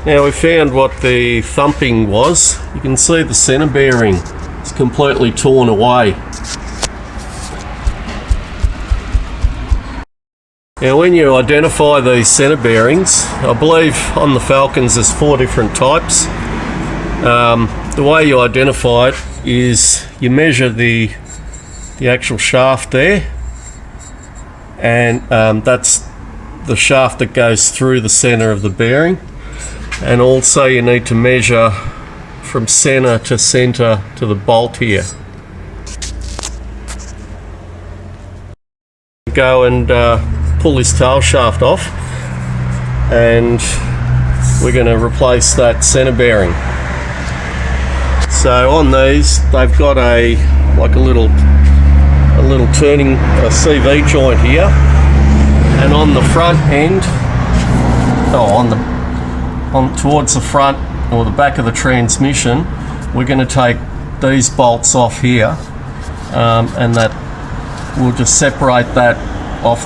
Now we found what the thumping was. You can see the centre bearing is completely torn away. Now when you identify these centre bearings, I believe on the Falcons there's 4 different types. The way you identify it is you measure the actual shaft there, and that's the shaft that goes through the centre of the bearing, and also you need to measure from centre to the bolt here. Go and pull this tail shaft off, and we're going to replace that centre bearing. So on these, they've got a little turning CV joint here, and on the front end, towards the front or the back of the transmission, we're going to take these bolts off here, and that we'll just separate that off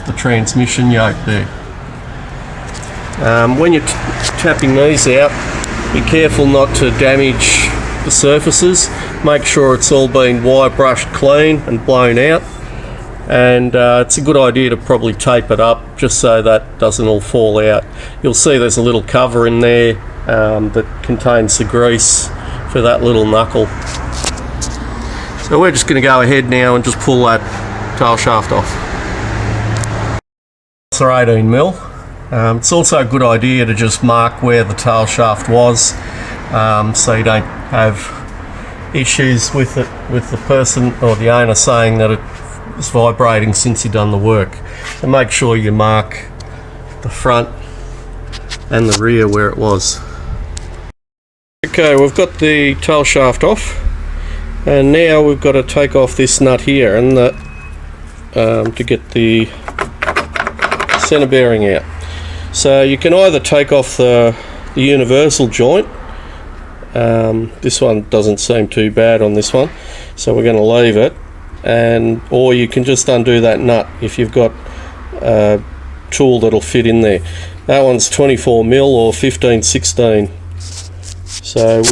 the transmission yoke there. When you're tapping these out, be careful not to damage the surfaces. Make sure it's all been wire brushed clean and blown out, and it's a good idea to probably tape it up just so that doesn't all fall out. You'll see there's a little cover in there that contains the grease for that little knuckle. So we're just going to go ahead now and just pull that tail shaft off. It's 18mm. It's also a good idea to just mark where the tail shaft was, so you don't have issues with it, with the person or the owner saying that it's vibrating since you've done the work. So make sure you mark the front and the rear where it was. Okay, we've got the tail shaft off, and now we've got to take off this nut here and to get the centre bearing out. So you can either take off the universal joint. This one doesn't seem too bad on this one, so we're going to leave it, or you can just undo that nut if you've got a tool that'll fit in there. That one's 24mm or 15/16. So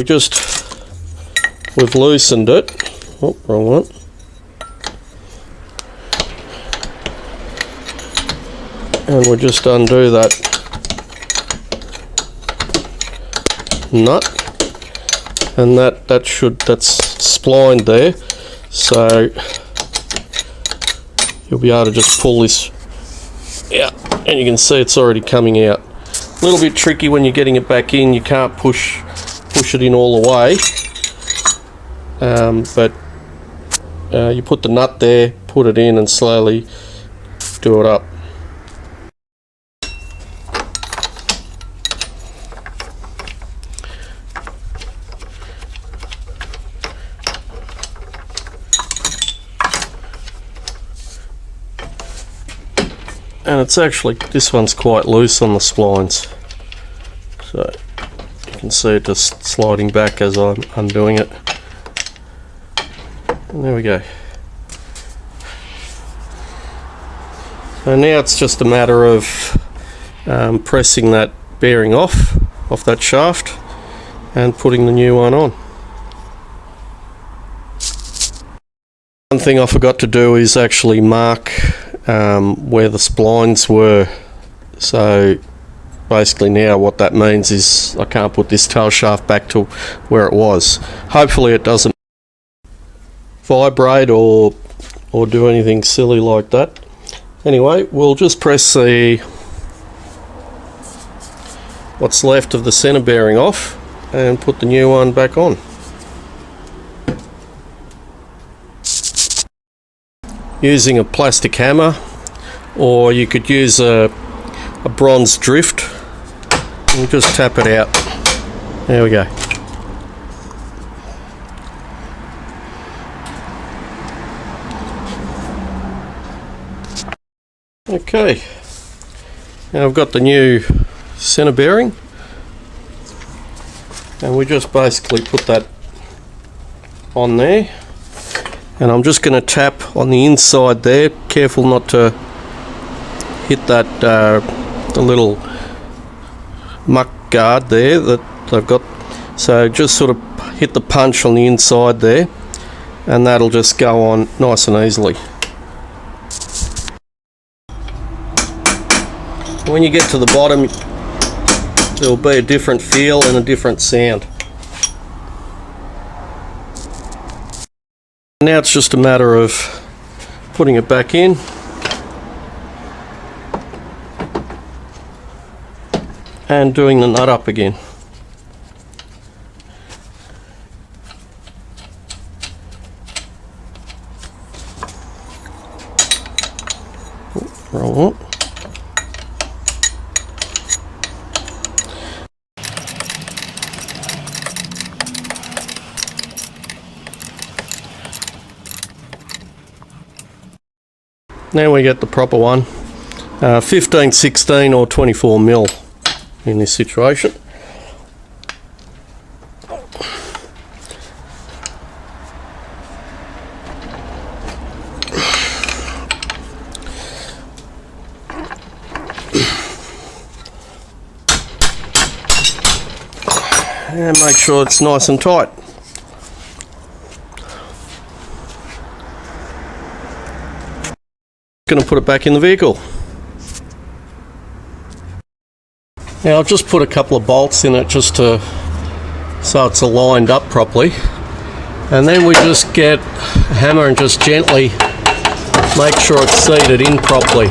we've loosened it. Oh, wrong one. And we'll just undo that nut, and that's splined there, so you'll be able to just pull this out, and you can see it's already coming out. A little bit tricky when you're getting it back in. You can't push it in all the way, but you put the nut there, put it in, and slowly do it up. And it's actually, this one's quite loose on the splines, so you can see it just sliding back as I'm undoing it. And there we go. So now it's just a matter of pressing that bearing off that shaft and putting the new one on. One thing I forgot to do is actually mark where the splines were. So basically now what that means is I can't put this tail shaft back to where it was. Hopefully it doesn't vibrate or do anything silly like that. Anyway, we'll just press what's left of the centre bearing off and put the new one back on. Using a plastic hammer, or you could use a bronze drift, and just tap it out. There we go. Okay, now I've got the new centre bearing, and we just basically put that on there. And I'm just going to tap on the inside there, careful not to hit that the little muck guard there that I've got. So just sort of hit the punch on the inside there, and that'll just go on nice and easily. When you get to the bottom, there will be a different feel and a different sound. Now it's just a matter of putting it back in and doing the nut up again. Wrong one. Now we get the proper one, 15, 16 or 24 mil in this situation. And make sure it's nice and tight. Going to put it back in the vehicle. Now I'll just put a couple of bolts in it just to so it's aligned up properly, and then we just get a hammer and just gently make sure it's seated in properly.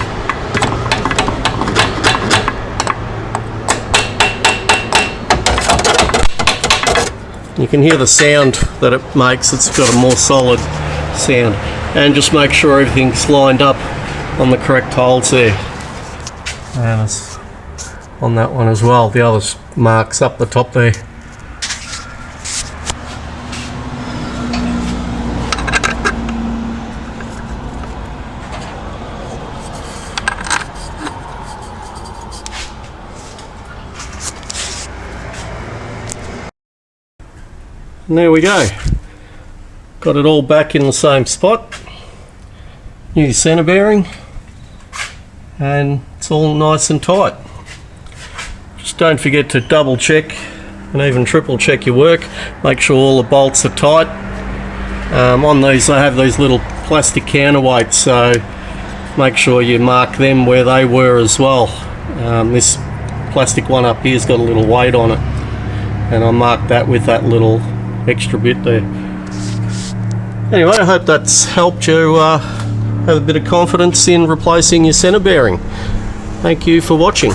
You can hear the sound that it makes. It's got a more solid sound, and just make sure everything's lined up on the correct holes there, and it's on that one as well. The other marks up the top there. And there we go. Got it all back in the same spot. New centre bearing, and it's all nice and tight. Just don't forget to double check and even triple check your work. Make sure all the bolts are tight. On these I have these little plastic counterweights, so make sure you mark them where they were as well. This plastic one up here's got a little weight on it, and I marked that with that little extra bit there. Anyway, I hope that's helped you have a bit of confidence in replacing your centre bearing. Thank you for watching.